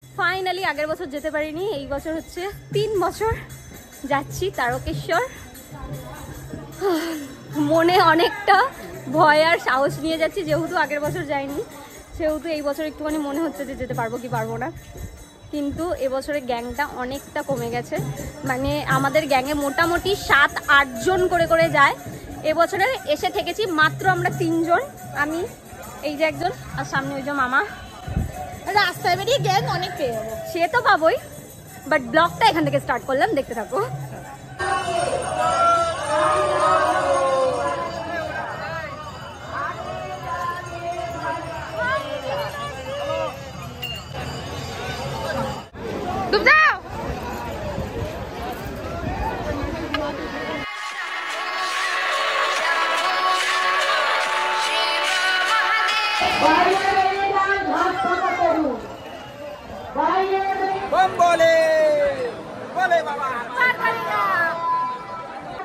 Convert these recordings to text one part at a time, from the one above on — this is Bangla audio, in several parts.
ফাইনালি আগের বছর যেতে পারিনি, এই বছর হচ্ছে 3 বছর যাচ্ছি তারকেশ্বর। মনে অনেকটা ভয় আর সাহস নিয়ে যাচ্ছি, যেহেতু আগের বছর যাইনি সেহেতু এই বছর একটুখানি মনে হচ্ছে যে যেতে পারবো কি পারবো না। কিন্তু এবছরে গ্যাংটা অনেকটা কমে গেছে, মানে আমাদের গ্যাংয়ে মোটামুটি 7-8 জন করে যায়। এবছরে এসে থেকেছি মাত্র আমরা 3 জন, আমি এই যে একজন আর সামনে ওই যে মামা। রাস্তায় বেরিয়ে গ্যাং অনেক পেয়ে যাবো, সে তো পাবোই, বাট ব্লগটা এখান থেকে স্টার্ট করলাম, দেখতে থাকো।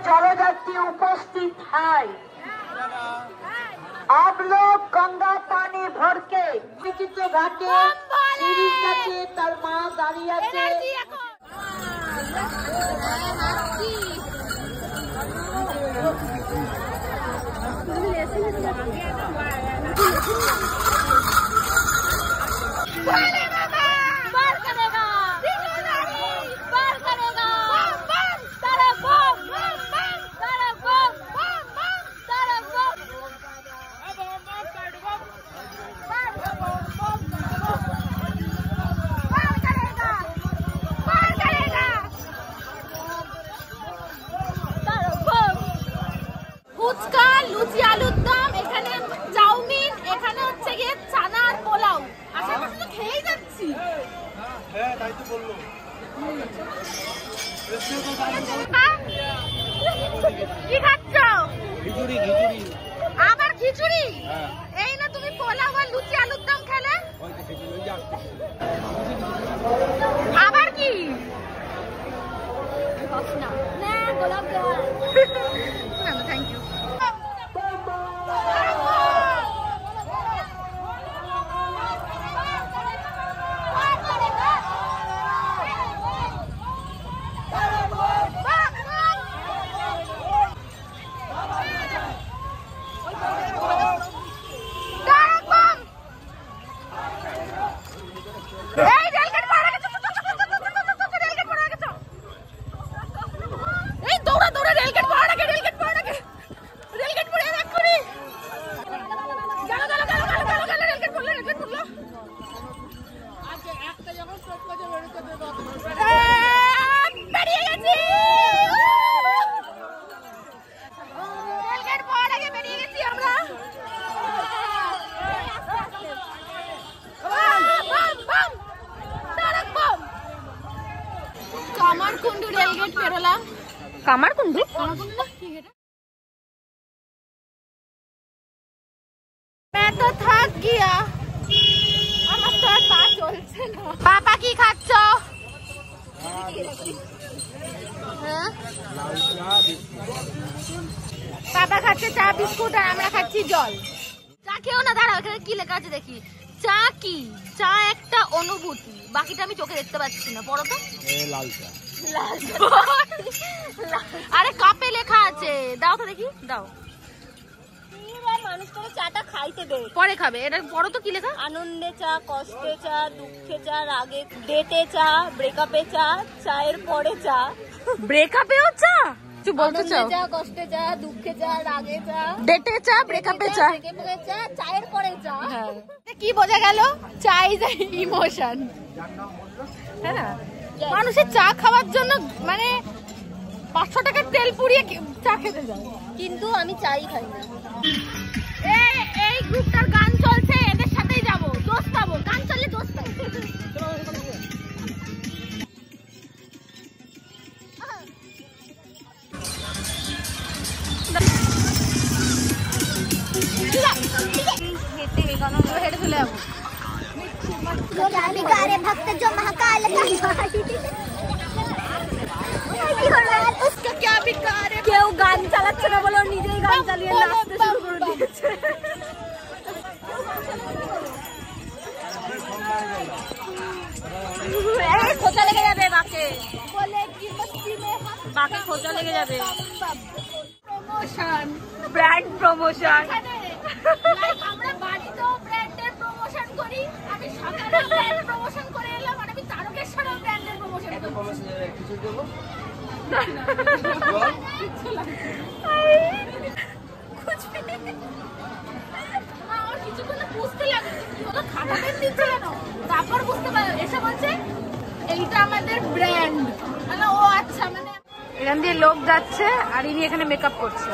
जलयात्री उपस्थित है, आप लोग गंगा पानी भर के विचित्र घाटे सीरीज काছে তার মা দাঁড়িয়ে আছে। কি খাচ্ছ? খিচুড়ি। আবার খিচুড়ি? এই না তুমি পোলাও আর লুচি আলুর দম খেলে? আবার কি? না গোলাপ জল। না থ্যাংক ইউ। कामारकुंडू रेलगेट पेरोलाम। कामारकुंडू मैं तो थक गया, আমার তো আর পা চলছে না। পাপা কি খাচ্ছ? পাপা খাচ্ছে চা বিস্কুট আর আমরা খাচ্ছি জল। চা খেও না, দাঁড়াও এখানে কি লেখা আছে দেখি। চা কি? চা একটা অনুভূতি, বাকিটা আমি চোখে দেখতে পাচ্ছি না। পড়ো তো। লাল চা। আরে কাপে লেখা আছে, দাও তো দেখি, দাও। মানুষ করে চাটা খাইতে দে, পরে খাবে। এটা পড়ো তো কি লেখা। আনন্দে চা, কষ্টে চা, দুঃখে চা, রাগে, ডেটে চা, ব্রেকআপে চা, চায়ের পরে চা। ব্রেকআপেও চা? তুই বলতে চাও? চা, কষ্টে চা, দুঃখে চা, রাগে চা, ডেটে চা, ব্রেকআপে চা, চায়ের পরে চা। কি বোঝা গেল? চা ইজ ইমোশন। হ্যাঁ, মানুষের চা খাওয়ার জন্য মানে 500 টাকার তেল পুড়িয়ে চা খেতে যায়, কিন্তু আমি চাই খাই না। এই গ্রুপটার গান চলছে, এদের সাথেই যাবো, দোষ পাবো, গান চললে দোষ পাবো। हेटे चले जाबो भक्त जो महाकाल उसका क्या बिकार है क्यों गान चालाচ্ছে না বলো নিজেই গান চালিয়ে নাচতে শুরু করে দিয়েছে এই খোঁচা লেগে যাবে বাকে বলে কি মস্তি মে বাকে খোঁচা লেগে যাবে প্রমোশন ব্র্যান্ড প্রমোশন আমরা বাড়িতেও ব্র্যান্ডের প্রমোশন করি আমি সকালে ব্র্যান্ড প্রমোশন করে এলাম আর আমি তারকেশ্বরেও ব্র্যান্ডের প্রমোশন করি কিছু দেব कुछ भी और কিছু করে বুঝতে লাগে ওটা খাতা পেন দিচ্ছে কেন তারপর বুঝতে পারে এসে বলছে এইটা আমাদের ব্র্যান্ড মানে ও আচ্ছা মানে এখান দিয়ে লোক যাচ্ছে আর ইনি এখানে মেকআপ করছে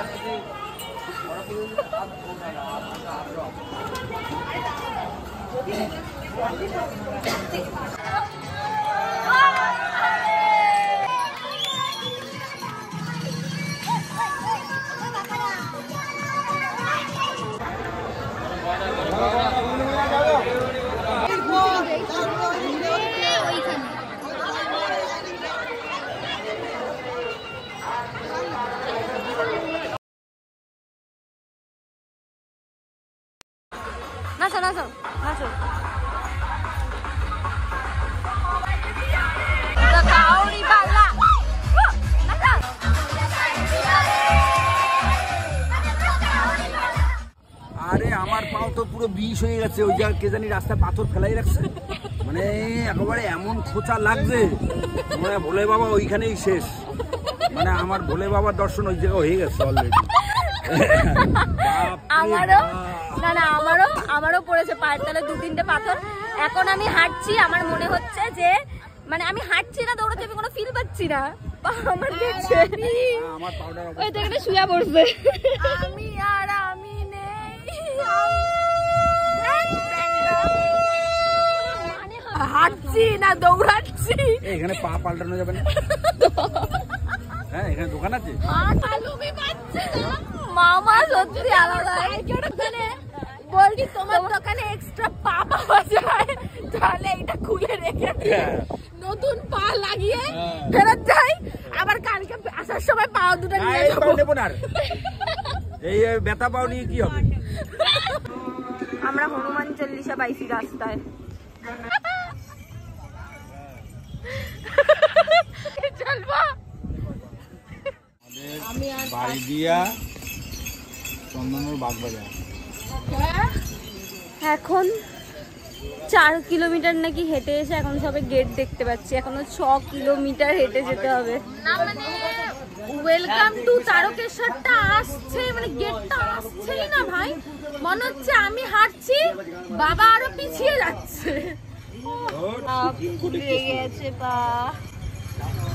নাচো নাচো নাচো কাউরি বালা আরে আমার পাও তো পুরো বিষ হয়ে গেছে ওই জায়গা কে জানি রাস্তায় পাথর ফেলাই রাখছে মানে একেবারে এমন খোঁচা লাগছে মানে ভোলে বাবা ওইখানেই শেষ মানে আমার ভোলে বাবার দর্শন ওই জায়গা হয়ে গেছে অলরেডি আমারও পড়েছে পায়ের তলে 2-3টে পাথর এখন আমি হাঁটছি আমার মনে হচ্ছে যে মানে আমি হাঁটছি না দৌড়াচ্ছি আমি কোনো ফিল পাচ্ছি না আমার দেখছে আমার পাউডার ওই দেখে শুয়ে পড়ছে আমি নেই হাঁটছি না দৌড়াচ্ছি এখানে পা পাল্টানো যাবে না হ্যাঁ এখানে দোকান আছে মামা সত্যি আলাদা বলছি তোমার দোকানে এক্সট্রা পা পাওয়া যায় তাহলে এটা খুলে রেখে নতুন পা লাগিয়ে ফেরত যাই আবার কালকে আসার সময় পা দুটো নিয়ে নেবো না এই ব্যথা পাও নিয়ে কি হবে আমরা হনুমান চল্লিশা পাইছি রাস্তায় চলবা বাড়ি দিয়া চন্দনের বাগবাজার এখন 4 কিলোমিটার নাকি হেঁটে এসে এখন সবে গেট দেখতে পাচ্ছি এখনো 6 কিলোমিটার হেঁটে যেতে হবে না মানে ওয়েলকাম টু তারকেশ্বরটা আসছে মানে গেটটা আসছেই না ভাই মনে হচ্ছে আমি হাঁটছি বাবা আরো পিছিয়ে যাচ্ছে ফুলে গেছে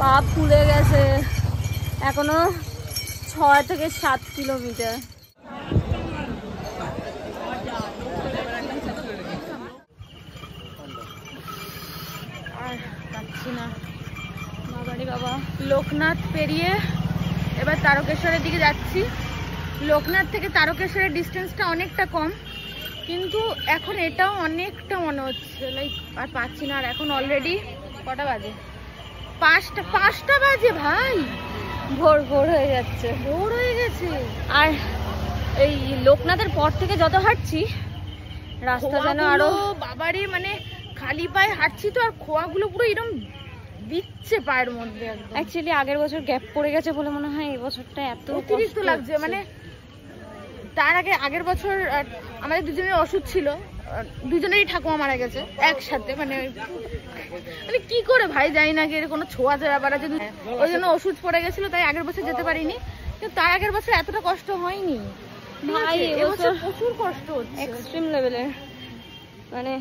পা ফুলে গেছে এখনো 6 থেকে 7 কিলোমিটার বাবা লোকনাথ পেরিয়ে এবার তারকেশ্বরের দিকে যাচ্ছি লোকনাথ থেকে তারকেশ্বরের ডিস্টেন্সটা অনেকটা কম কিন্তু এখন এটাও অনেকটা মনে হচ্ছে লাইক আর পাচ্ছি না আর এখন অলরেডি কটা বাজে 5টা বাজে ভাই ভোর হয়ে যাচ্ছে ভোর হয়ে গেছে আর এই লোকনাথের পর থেকে যত হাঁটছি রাস্তা যেন আরো বাবারে মানে খালি পায়ে হাঁটছি তো আর খোয়াগুলো পুরো এরকম দিচ্ছে পায়ের মধ্যে অ্যাকচুয়ালি আগের বছর গ্যাপ পড়ে গেছে বলে মনে হয় এই বছরটা এত অতিরিক্ত লাগছে মানে তার আগের বছর আমাদের দুজনের ওষুধ ছিল দুজনেরই ঠাকুমা মারা গেছে একসাথে মানে কি করে ভাই জানি না এর কোনো ছোঁয়া যায় ব্যাপার আছে ওই জন্য ওষুধ পড়ে গেছিল তাই আগের বছর যেতে পারিনি কিন্তু তার আগের বছর এতটা কষ্ট হয়নি ভাই এবছর প্রচুর কষ্ট হচ্ছে এক্সট্রিম লেভেলের মানে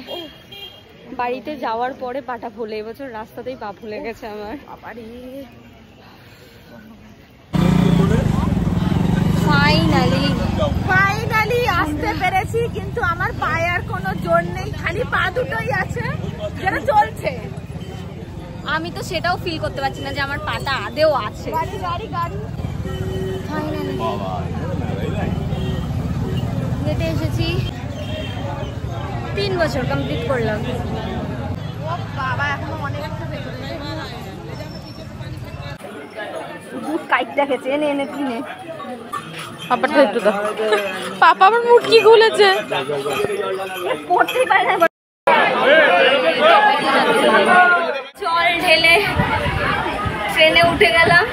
বাড়িতে যাওয়ার পরে পাটা ফুলে এবছর রাস্তাতেই পা ফুলে গেছে আমার ফাইনালি আসতে পেরেছি, কিন্তু আমার পায়ে আর কোনো জোর নেই, খালি পা দুটোই আছে যেটা চলছে। আমি তো সেটাও ফিল করতে পারছি না যে আমার পাটা আদেও আছে। গাড়ি গাড়ি গাড়ি হেঁটে এসেছি, 3 বছর কমপ্লিট করলাম। ও বাবা, এখনো অনেকটা ভেতরে। দুধ কাইটটা খেছে, এনে এনে কিনে। পাপাটা একটু দাও। পাপা আমার মুটকি খুলেছে, পড়তেই পারে না। জল ঢেলে ট্রেনে উঠে গেলাম।